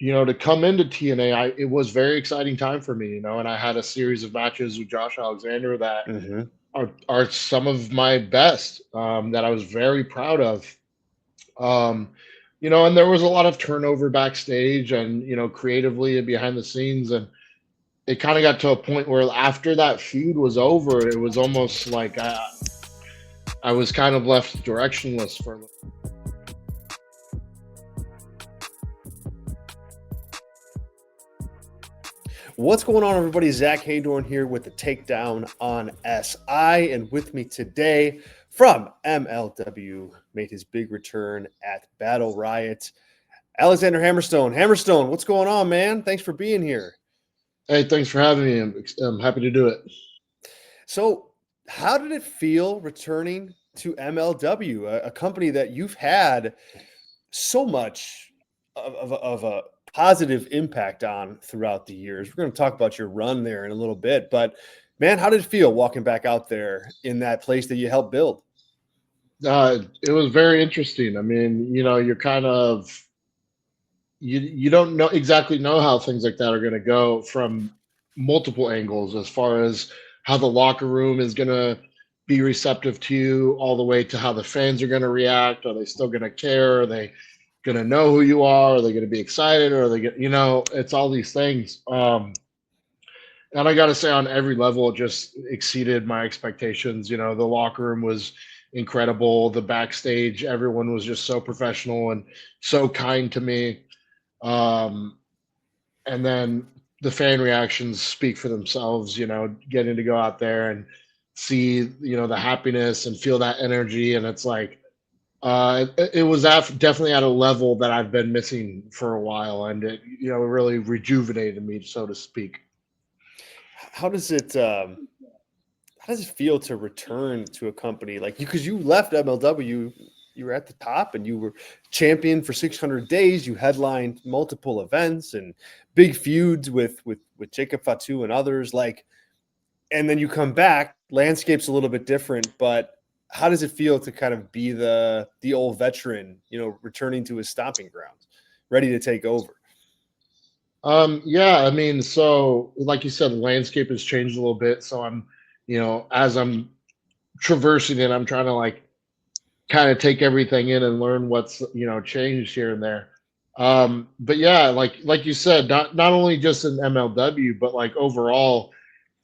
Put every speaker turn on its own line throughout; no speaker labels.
to come into TNA, it was very exciting time for me, and I had a series of matches with Josh Alexander that
Hmm.
are some of my best, that I was very proud of. Um, and there was a lot of turnover backstage and, creatively and behind the scenes. And it kind of got to a point where after that feud was over, it was almost like I was kind of left directionless for a little.
What's going on, everybody? Zack Heydorn here with the Takedown on SI. And with me today from MLW, made his big return at Battle Riot, Alexander Hammerstone. Hammerstone, what's going on, man? Thanks for being here.
Hey, thanks for having me. I'm happy to do it.
So, how did it feel returning to MLW, a company that you've had so much of a positive impact on throughout the years? We're going to talk about your run there in a little bit, but man, how did it feel walking back out there in that place that you helped build?
It was very interesting. I mean, you're kind of you don't know exactly know how things like that are going to go from multiple angles, as far as how the locker room is going to be receptive to you, all the way to how the fans are going to react. Are they still going to care? Are they going to know who you are? Are they going to be excited? Or are they going, it's all these things. And I got to say, on every level, it just exceeded my expectations. The locker room was incredible. The backstage, everyone was just so professional and so kind to me. Um, and then the fan reactions speak for themselves. Getting to go out there and see, the happiness and feel that energy, and it's like, it was definitely at a level that I've been missing for a while, and it, really rejuvenated me, so to speak.
How does it how does it feel to return to a company like you, because you left MLW, you were at the top and you were champion for 600 days, you headlined multiple events and big feuds with Jacob Fatu and others, like, and then you come back, landscape's a little bit different, but how does it feel to kind of be the old veteran, returning to his stomping grounds, ready to take over?
Yeah, I mean, so like you said, the landscape has changed a little bit. So as I'm traversing it, I'm trying to like kind of take everything in and learn what's changed here and there. But yeah, like you said, not only just in MLW, but like overall,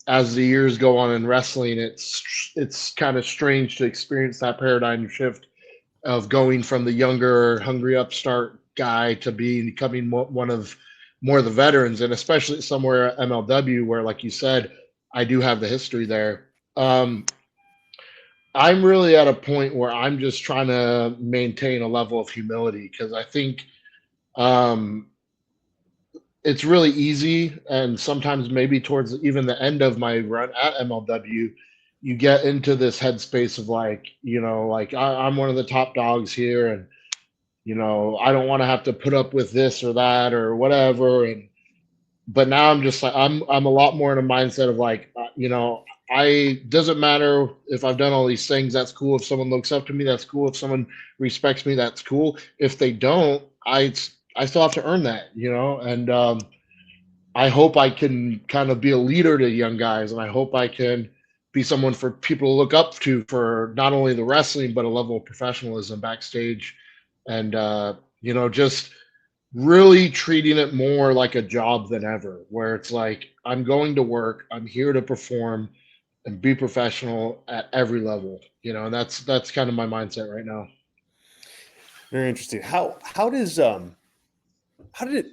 as the years go on in wrestling, it's kind of strange to experience that paradigm shift of going from the younger, hungry upstart guy to becoming one of more of the veterans, and especially somewhere at MLW where, like you said, I do have the history there. I'm really at a point where I'm just trying to maintain a level of humility, because I think, um, it's really easy, and sometimes maybe towards even the end of my run at MLW, you get into this headspace of like, like I'm one of the top dogs here, and I don't want to have to put up with this or that or whatever. And but now I'm just like, I'm a lot more in a mindset of like, I doesn't matter if I've done all these things. That's cool. If someone looks up to me, that's cool. If someone respects me, that's cool. If they don't, I still have to earn that, and I hope I can kind of be a leader to young guys, and I hope I can be someone for people to look up to, for not only the wrestling but a level of professionalism backstage, and just really treating it more like a job than ever, where it's like, I'm going to work, I'm here to perform and be professional at every level, and that's kind of my mindset right now.
Very interesting. How did it,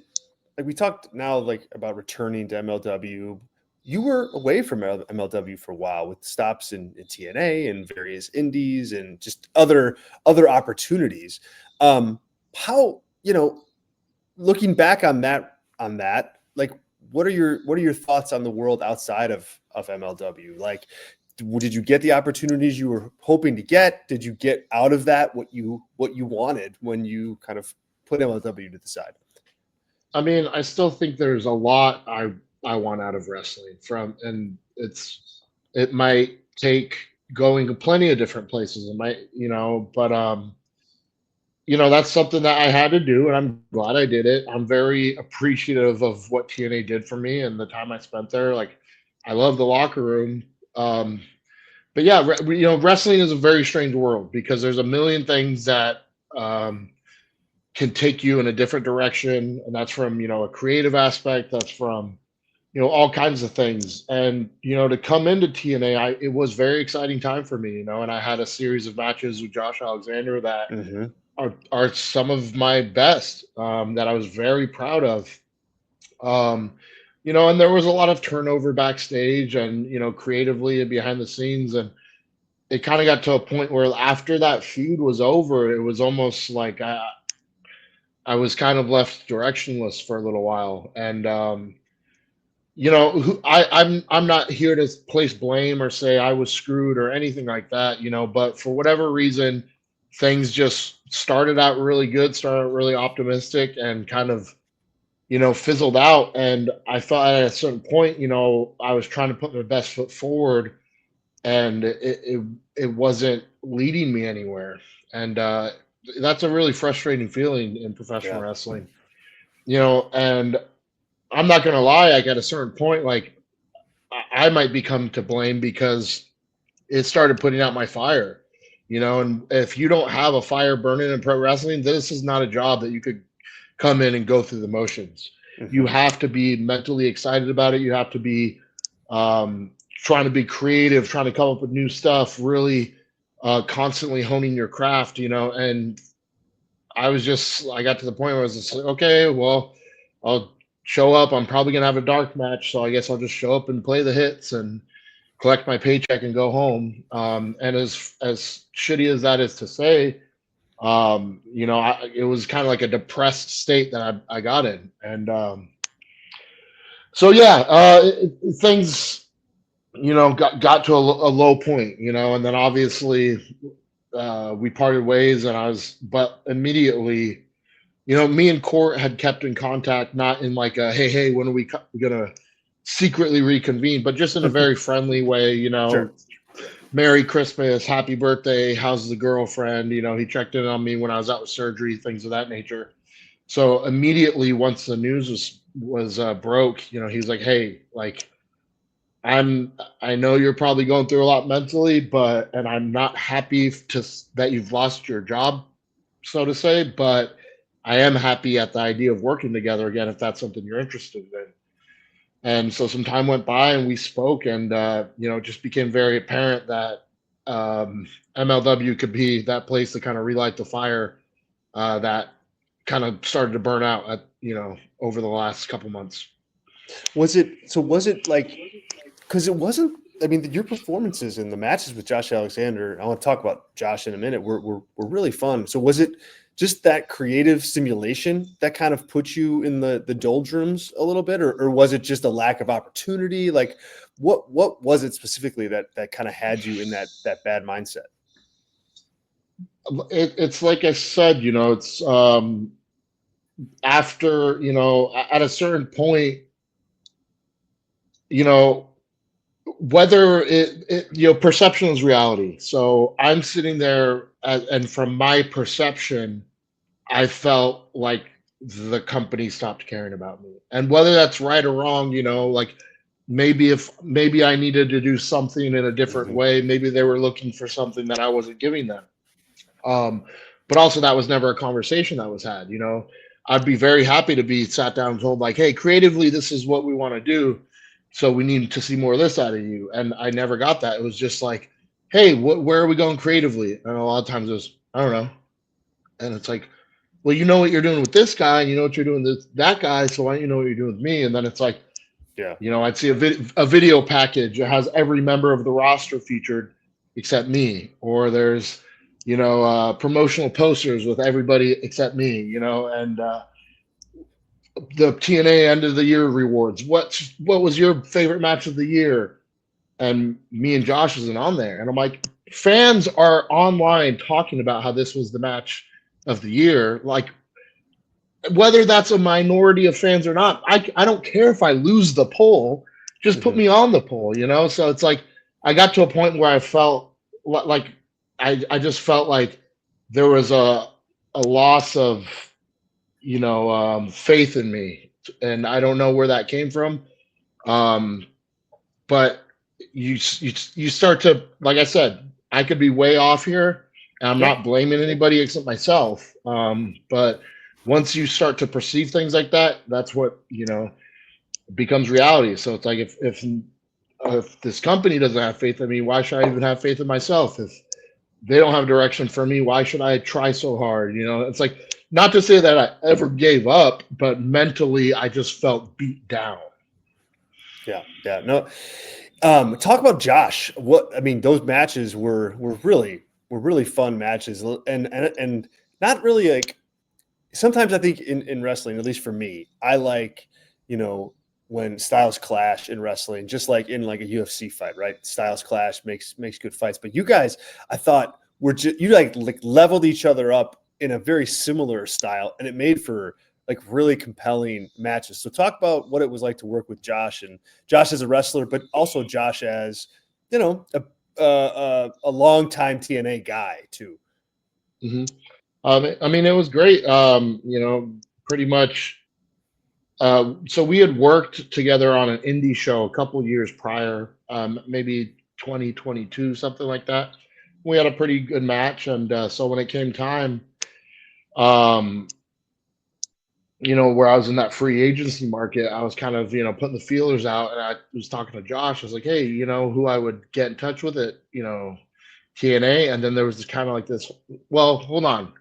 like, we talked now like about returning to MLW. You were away from MLW for a while with stops in TNA and various indies and just other opportunities. Um, how, looking back on that, like, what are your thoughts on the world outside of MLW? Like, did you get the opportunities you were hoping to get? Did you get out of that what you wanted when you kind of put MLW to the side?
I mean, I still think there's a lot I want out of wrestling, and it might take going to plenty of different places. It might, but that's something that I had to do, and I'm glad I did it. I'm very appreciative of what TNA did for me and the time I spent there. Like, I love the locker room. Um, but yeah, wrestling is a very strange world because there's a million things that um, can take you in a different direction, and that's from a creative aspect. That's from all kinds of things. And to come into TNA, it was very exciting time for me. And I had a series of matches with Josh Alexander that
Mm-hmm.
are some of my best, that I was very proud of. Um, and there was a lot of turnover backstage and creatively and behind the scenes, and it kind of got to a point where after that feud was over, it was almost like I was kind of left directionless for a little while. And I'm not here to place blame or say I was screwed or anything like that, but for whatever reason, things just started out really good, started out really optimistic, and kind of fizzled out. And I thought at a certain point, I was trying to put my best foot forward, and it wasn't leading me anywhere. And that's a really frustrating feeling in professional
Yeah.
wrestling. And I'm not gonna lie, like at a certain point, like I might become to blame because it started putting out my fire. And if you don't have a fire burning in pro wrestling, this is not a job that you could come in and go through the motions. You
Mm-hmm.
have to be mentally excited about it. You have to be trying to be creative, trying to come up with new stuff, really constantly honing your craft. And I got to the point where I was just like, okay, well, I'll show up. I'm probably gonna have a dark match, so I guess I'll just show up and play the hits and collect my paycheck and go home. And as shitty as that is to say, it was kind of like a depressed state that I got in. And so yeah, things got to a low point, and then obviously we parted ways, and but immediately, me and Court had kept in contact, not in like a hey, when are we gonna secretly reconvene, but just in a very friendly way.
Sure.
Merry Christmas, happy birthday, how's the girlfriend? He checked in on me when I was out with surgery, things of that nature. So immediately, once the news was broke, he was like, hey, like, I know you're probably going through a lot mentally, and I'm not happy that you've lost your job, so to say, but I am happy at the idea of working together again if that's something you're interested in. And so some time went by and we spoke, and it just became very apparent that MLW could be that place to kind of relight the fire that kind of started to burn out over the last couple months.
Was it like, because it wasn't, I mean, your performances in the matches with Josh Alexander, I want to talk about Josh in a minute, were really fun. So was it just that creative stimulation that kind of put you in the doldrums a little bit, or was it just a lack of opportunity? Like what was it specifically that kind of had you in that bad mindset?
It's like I said, it's after, at a certain point, you know, whether perception is reality. So I'm sitting there, and from my perception, I felt like the company stopped caring about me. And whether that's right or wrong, like maybe I needed to do something in a different
Mm-hmm.
way. Maybe they were looking for something that I wasn't giving them. Um, but also that was never a conversation that was had. I'd be very happy to be sat down and told like, hey, creatively, this is what we want to do. So we need to see more of this out of you. And I never got that. It was just like, hey, where are we going creatively? And a lot of times it was, I don't know. And it's like, well, you know what you're doing with this guy, and you know what you're doing with that guy. So why don't you know what you're doing with me? And then it's like,
Yeah.
I'd see a video package that has every member of the roster featured except me, or there's, promotional posters with everybody except me, and the TNA end of the year rewards. What was your favorite match of the year? And me and Josh isn't on there, and I'm like, fans are online talking about how this was the match of the year, like. Whether that's a minority of fans or not, I don't care if I lose the poll. Just put
Mm-hmm.
me on the poll, So it's like I got to a point where I felt like I just felt like there was a loss of faith in me, and I don't know where that came from. Um, but you start to, like I said, I could be way off here, and I'm
Yeah.
not blaming anybody except myself. But once you start to perceive things like that, that's what becomes reality. So it's like if this company doesn't have faith in me, why should I even have faith in myself? If they don't have direction for me, why should I try so hard? It's like, not to say that I ever gave up, but mentally I just felt beat down.
Yeah. No. Talk about Josh. Those matches were really fun matches, and not really like. Sometimes I think in wrestling, at least for me, I like, when styles clash in wrestling, just like in like a UFC fight, right? Styles clash makes good fights. But you guys, I thought you like leveled each other up in a very similar style, and it made for like really compelling matches. So talk about what it was like to work with Josh, and Josh as a wrestler, but also Josh as, a longtime TNA guy too.
Mm-hmm. It was great. Pretty much. So we had worked together on an indie show a couple years prior, maybe 2022, something like that. We had a pretty good match, and so when it came time, um, where I was in that free agency market, I was kind of, putting the feelers out, and I was talking to Josh. I was like, hey, who I would get in touch with it, TNA, and then there was this kind of like this. Well, hold on,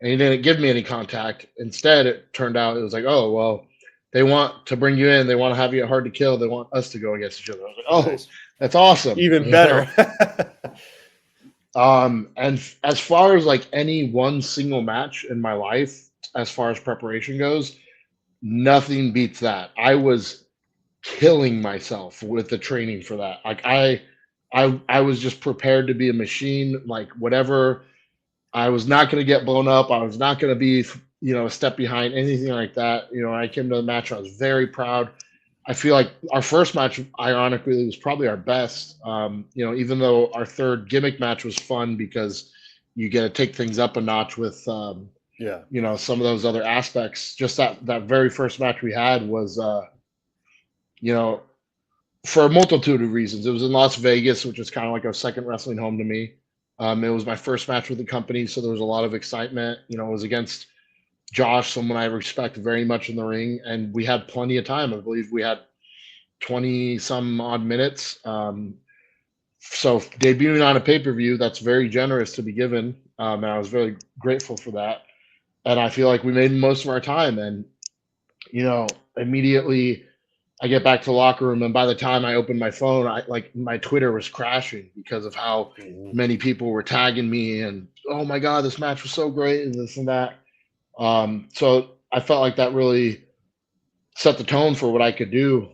and he didn't give me any contact. Instead, it turned out it was like, oh well, they want to bring you in. They want to have you at Hard to Kill. They want us to go against each other. I was like, oh,
Nice.
that's awesome.
Even better.
And as far as like any one single match in my life, as far as preparation goes, nothing beats that. I was killing myself with the training for that. Like I was just prepared to be a machine. Like whatever, I was not going to get blown up. I was not going to be, a step behind, anything like that. I came to the match. I was very proud. I feel like our first match, ironically, was probably our best. Even though our third gimmick match was fun because you get to take things up a notch with, some of those other aspects. Just that very first match we had was, for a multitude of reasons. It was in Las Vegas, which is kind of like a second wrestling home to me. It was my first match with the company, so there was a lot of excitement. It was against Josh, someone I respect very much in the ring, and we had plenty of time. I believe we had 20 some odd minutes. So debuting on a pay-per-view, that's very generous to be given. And I was very grateful for that. And I feel like we made most of our time. And, immediately I get back to the locker room, and by the time I opened my phone, my Twitter was crashing because of how many people were tagging me and, oh my God, this match was so great and this and that. So I felt like that really set the tone for what I could do.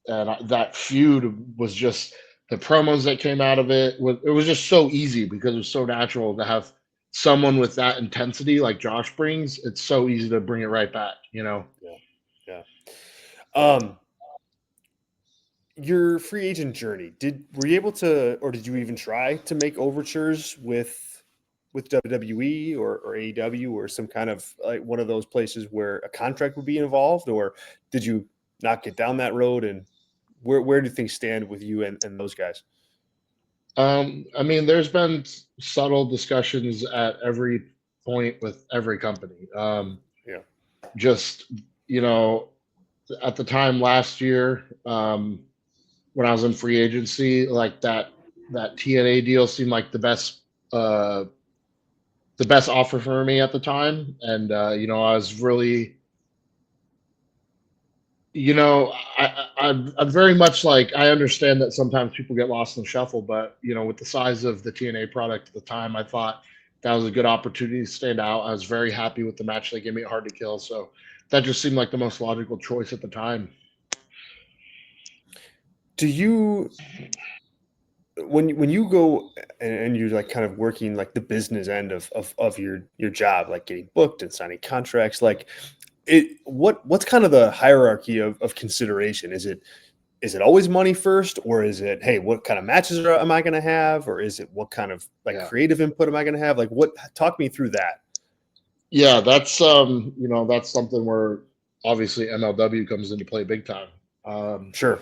That feud was just the promos that came out of it. It was just so easy because it was so natural to have someone with that intensity like Josh brings. It's so easy to bring it right back,
Yeah. Your free agent journey, were you able to, or did you even try to make overtures with WWE or AEW or some kind of like one of those places where a contract would be involved, or did you not get down that road? And where do things stand with you and those guys?
There's been subtle discussions at every point with every company. Just, at the time last year, when I was in free agency, like that TNA deal seemed like the best offer for me at the time. And, I was really, I'm very much like, I understand that sometimes people get lost in the shuffle, but, with the size of the TNA product at the time, I thought that was a good opportunity to stand out. I was very happy with the match they gave me at Hard to Kill. So that just seemed like the most logical choice at the time.
Do you, when you go and you're like kind of working like the business end of your job, like getting booked and signing contracts, like what's kind of the hierarchy of consideration? Is it is it always money first, or is it, hey, what kind of matches am I going to have, or is it what kind of like creative input am I going to have? Like, what? Talk me through that.
Yeah, that's that's something where obviously MLW comes into play big time.
Sure.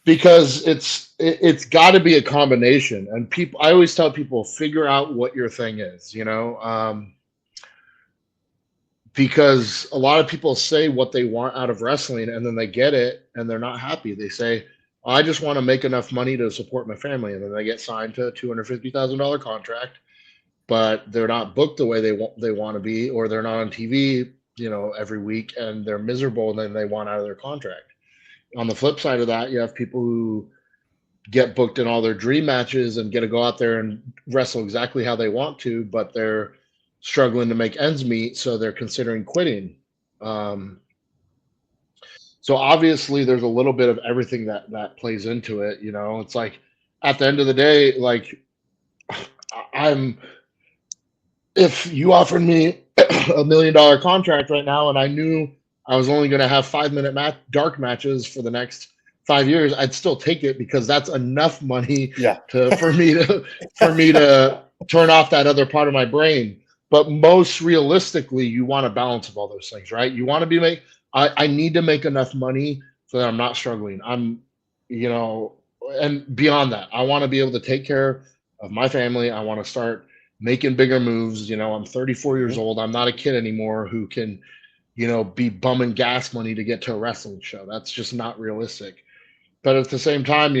Because it's got to be a combination, and people, I always tell people, figure out what your thing is, because a lot of people say what they want out of wrestling and then they get it and they're not happy. They say, I just want to make enough money to support my family, and then they get signed to a $250,000 contract, but they're not booked the way they want to be, or they're not on TV every week, and they're miserable, and then they want out of their contract. On the flip side of that, you have people who get booked in all their dream matches and get to go out there and wrestle exactly how they want to, but they're struggling to make ends meet, so they're considering quitting. So obviously there's a little bit of everything that plays into it. It's like, at the end of the day, like, I'm if you offered me $1 million contract right now and I knew I was only going to have 5-minute dark matches for the next 5 years, I'd still take it, because that's enough money for me to turn off that other part of my brain. But most realistically, you want a balance of all those things, right? You want to I need to make enough money so that I'm not struggling. And beyond that, I want to be able to take care of my family. I want to start making bigger moves. I'm 34 years old. I'm not a kid anymore who can, be bumming gas money to get to a wrestling show. That's just not realistic. But at the same time,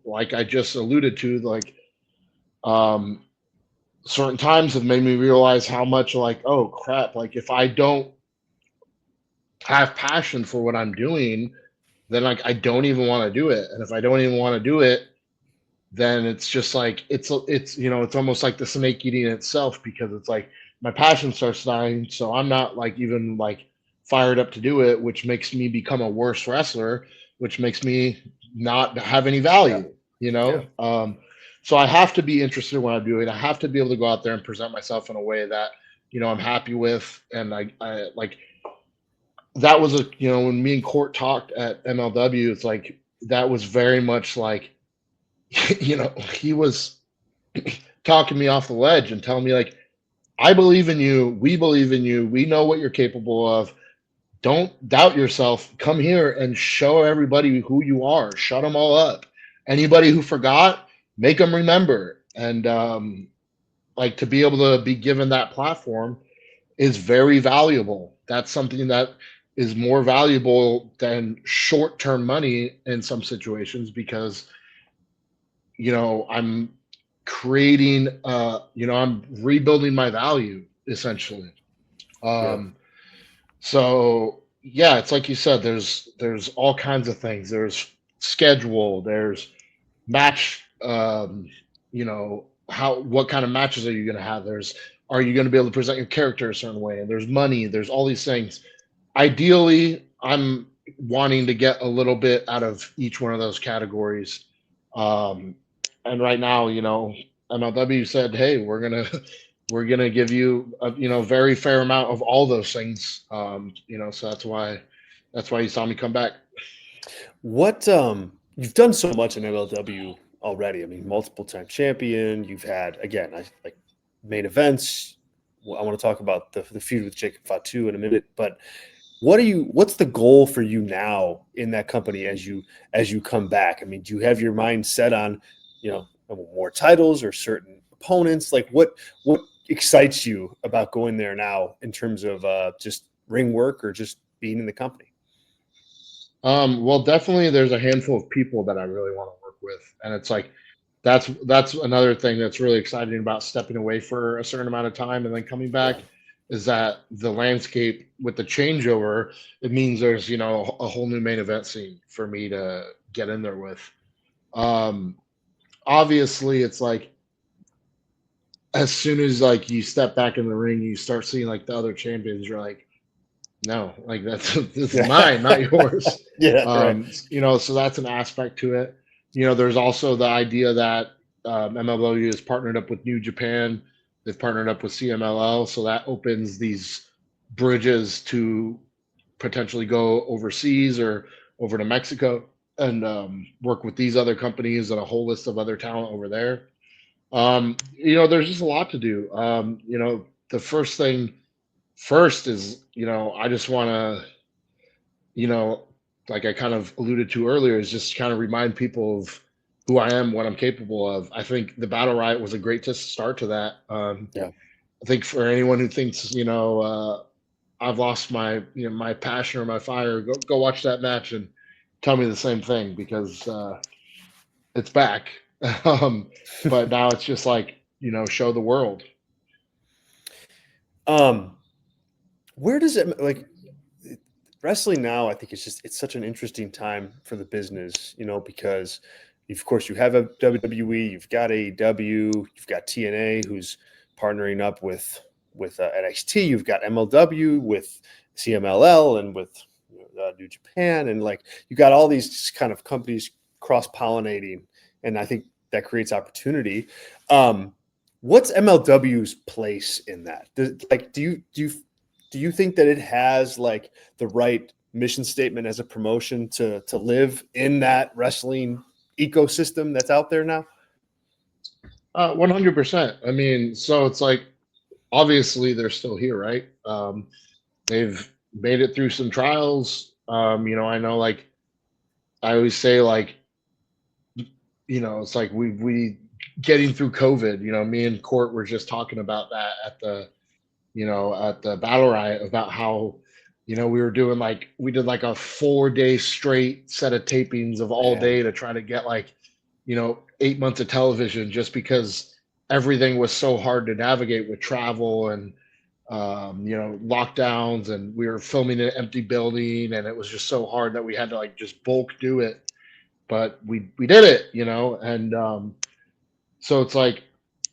like I just alluded to, like, certain times have made me realize how much, like, oh crap, like, if I don't have passion for what I'm doing, then, like, I don't even want to do it. And if I don't even want to do it, then it's just like, it's almost like the snake eating itself, because it's like my passion starts dying, so I'm not, like, even, like, fired up to do it, which makes me become a worse wrestler, which makes me not have any value. So I have to be interested in what I'm doing. I have to be able to go out there and present myself in a way that I'm happy with. And I like, that was when me and Court talked at MLW, it's like, that was very much like, he was talking me off the ledge and telling me, like, I believe in you. We believe in you. We know what you're capable of. Don't doubt yourself. Come here and show everybody who you are. Shut them all up. Anybody who forgot, make them remember. And like, to be able to be given that platform is very valuable. That's something that is more valuable than short-term money in some situations, because I'm creating I'm rebuilding my value, essentially. So yeah, it's like you said, there's all kinds of things. There's schedule, there's match, what kind of matches are you going to have? Are you going to be able to present your character a certain way? And there's money, there's all these things. Ideally, I'm wanting to get a little bit out of each one of those categories. And right now, MLW said, hey, we're gonna give you a very fair amount of all those things. So that's why you saw me come back.
What you've done so much in MLW already. I mean, multiple time champion. You've had, again, like main events. I want to talk about the feud with Jacob Fatu in a minute, but what's the goal for you now in that company as you come back? I mean, do you have your mind set on, more titles or certain opponents? Like, what excites you about going there now in terms of just ring work or just being in the company?
Well, definitely there's a handful of people that I really want to work with. And it's like, that's another thing that's really exciting about stepping away for a certain amount of time and then coming back, is that the landscape with the changeover, it means there's, a whole new main event scene for me to get in there with. Obviously it's like, as soon as, like, you step back in the ring, you start seeing, like, the other champions, you're like, no, like, this is mine, not yours. So that's an aspect to it. There's also the idea that MLW has partnered up with New Japan. They've partnered up with CMLL, so that opens these bridges to potentially go overseas or over to Mexico. and work with these other companies and a whole list of other talent over there. There's just a lot to do. The first thing first is, I just want to, you know, like I kind of alluded to earlier, is just kind of remind people of who I am, what I'm capable of. I think the Battle Riot was a great start to that.
Yeah.
I think for anyone who thinks, I've lost my passion or my fire, go watch that match and tell me the same thing, because it's back. um, but now it's just like, show the world.
Um, where does it like wrestling now? I think it's such an interesting time for the business, because of course you have a WWE, you've got AEW, you've got TNA who's partnering up with NXT, you've got MLW with CMLL and with New Japan, and like you got all these kind of companies cross pollinating, and I think that creates opportunity. What's MLW's place in that? Do you think that it has like the right mission statement as a promotion to live in that wrestling ecosystem that's out there now?
100%. I mean, so it's like, obviously they're still here, right? They've made it through some trials. I know, like I always say, like, it's like we getting through COVID. Me and Court were just talking about that at the Battle Riot, about how we were doing, like, we did like a 4-day straight set of tapings of all
Man.
day to try to get, like, 8 months of television, just because everything was so hard to navigate with travel and lockdowns, and we were filming in an empty building, and it was just so hard that we had to, like, just bulk do it. But we did it, and so it's like,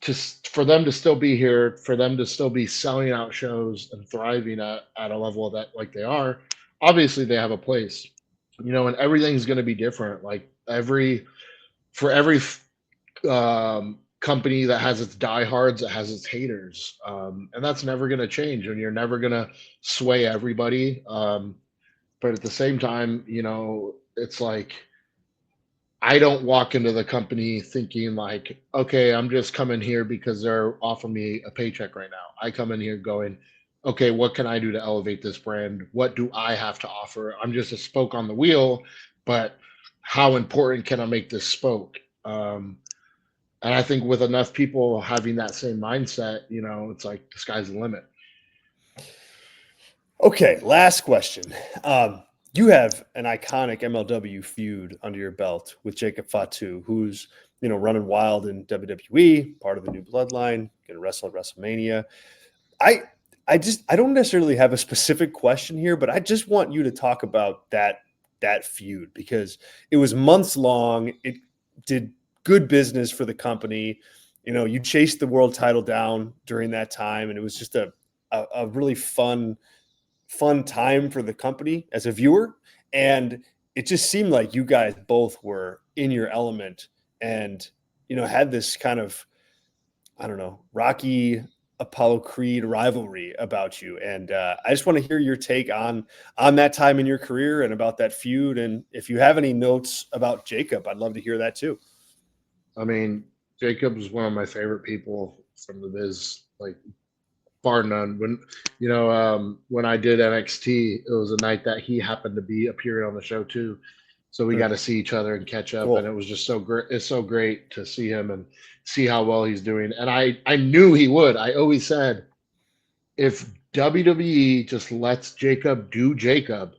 just for them to still be here, for them to still be selling out shows and thriving at a level that, like, they are, obviously they have a place, and everything's going to be different. Like, for every company that has its diehards, it has its haters, and that's never going to change, and you're never going to sway everybody. But at the same time, it's like, I don't walk into the company thinking like, okay, I'm just coming here because they're offering me a paycheck right now. I come in here going, okay, what can I do to elevate this brand? What do I have to offer? I'm just a spoke on the wheel, but how important can I make this spoke? And I think with enough people having that same mindset, it's like the sky's the limit.
Okay, last question. You have an iconic MLW feud under your belt with Jacob Fatu, who's running wild in WWE, part of the new bloodline, going to wrestle at WrestleMania. I don't necessarily have a specific question here, but I just want you to talk about that feud, because it was months long. It did good business for the company. You chased the world title down during that time, and it was just a really fun time for the company as a viewer. And it just seemed like you guys both were in your element and, had this kind of, I don't know, Rocky Apollo Creed rivalry about you. And I just want to hear your take on that time in your career and about that feud. And if you have any notes about Jacob, I'd love to hear that too.
I mean, Jacob is one of my favorite people from the biz, like, bar none. When I did NXT, it was a night that he happened to be appearing on the show too, so we got to see each other and catch up.
Cool.
And it was just so great. It's so great to see him and see how well he's doing. And I knew he would. I always said, if WWE just lets Jacob do Jacob,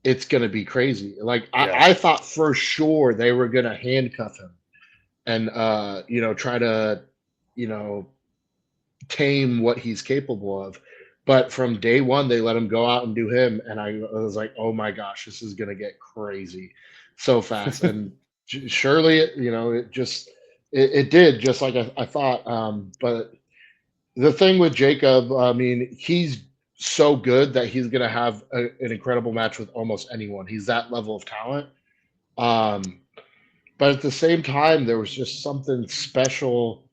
it's gonna be crazy. Like, I thought for sure they were gonna handcuff him and try to tame what he's capable of. But from day one, they let him go out and do him, and I was like, oh my gosh, this is gonna get crazy so fast. And surely, it did, just like I thought. But the thing with Jacob, I mean, he's so good that he's gonna have an incredible match with almost anyone. He's that level of talent. But at the same time, there was just something special,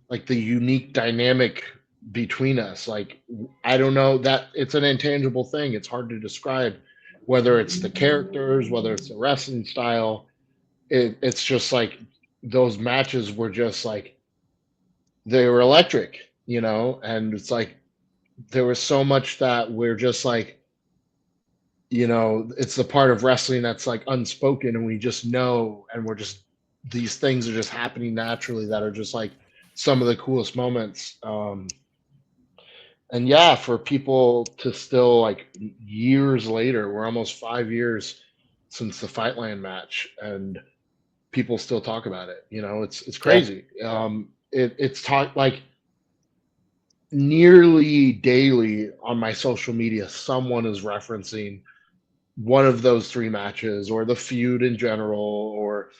like the unique dynamic between us. Like, I don't know, that it's an intangible thing. It's hard to describe whether it's the characters, whether it's the wrestling style, it's just like those matches were just like they were electric, and it's like there was so much that we're just like, it's the part of wrestling that's like unspoken and we just know, and we're just these things are just happening naturally that are just like some of the coolest moments. And yeah, for people to still like years later, we're almost 5 years since the Fightland match, and people still talk about it. It's crazy. It's talked like nearly daily on my social media. Someone is referencing one of those three matches or the feud in general, or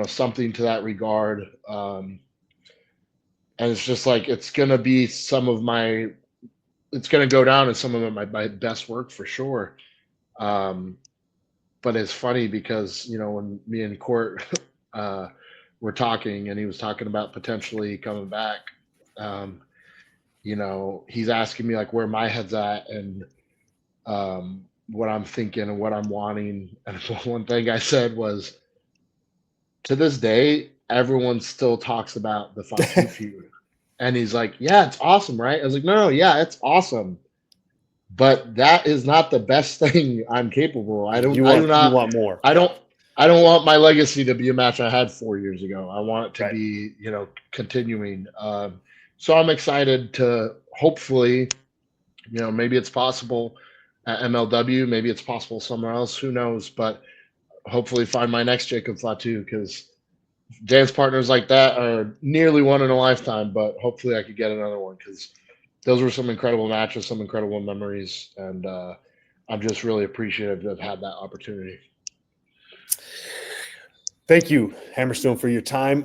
something to that regard. And it's just like it's gonna be it's going to go down as some of my best work for sure. But it's funny because, when me and Court were talking and he was talking about potentially coming back, he's asking me like where my head's at and what I'm thinking and what I'm wanting. And one thing I said was, to this day, everyone still talks about the Fatu feud. And he's like, yeah, it's awesome, right? I was like, no, yeah, it's awesome. But that is not the best thing I'm capable of.
You want more.
I don't want my legacy to be a match I had 4 years ago. I want it to be, continuing. So I'm excited to hopefully, maybe it's possible at MLW, maybe it's possible somewhere else, who knows, but hopefully find my next Jacob Fatu, because dance partners like that are nearly one in a lifetime, but hopefully I could get another one, because those were some incredible matches, some incredible memories, and I'm just really appreciative to have had that opportunity.
Thank you, Hammerstone, for your time.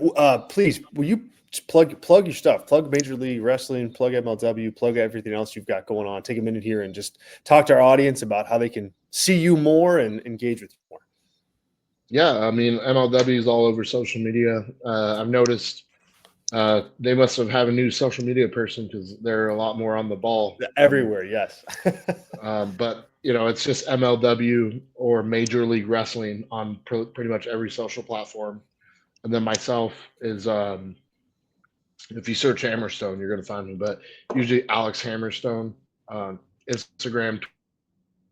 Please, will you plug your stuff? Plug Major League Wrestling, plug MLW, plug everything else you've got going on. Take a minute here and just talk to our audience about how they can see you more and engage with you more.
Yeah, I mean, MLW is all over social media. I've noticed they must have a new social media person, because they're a lot more on the ball.
Everywhere, yes.
But, it's just MLW or Major League Wrestling on pretty much every social platform. And then myself is, if you search Hammerstone, you're going to find me. But usually Alex Hammerstone, Instagram,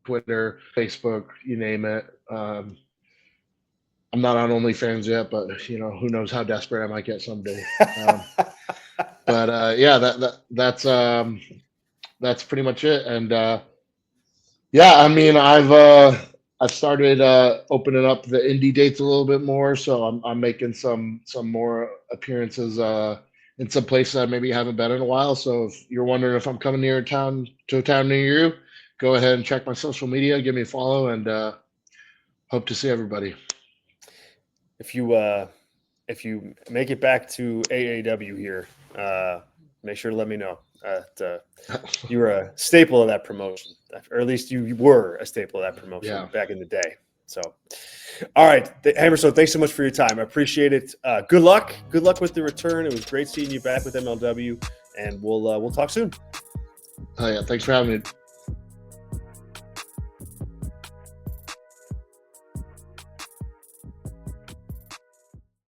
Twitter, Facebook, you name it. I'm not on OnlyFans yet, but who knows how desperate I might get someday. But yeah, that's pretty much it. And yeah, I mean, I've started opening up the indie dates a little bit more, so I'm making some more appearances in some places I maybe haven't been in a while. So if you're wondering if I'm coming to a town near you, go ahead and check my social media, give me a follow, and hope to see everybody.
If you make it back to AAW here, make sure to let me know. You were a staple of that promotion, or at least you were a staple of that promotion back in the day. So, all right, Hammerstone, thanks so much for your time. I appreciate it. Good luck with the return. It was great seeing you back with MLW, and we'll talk soon.
Oh yeah, thanks for having me.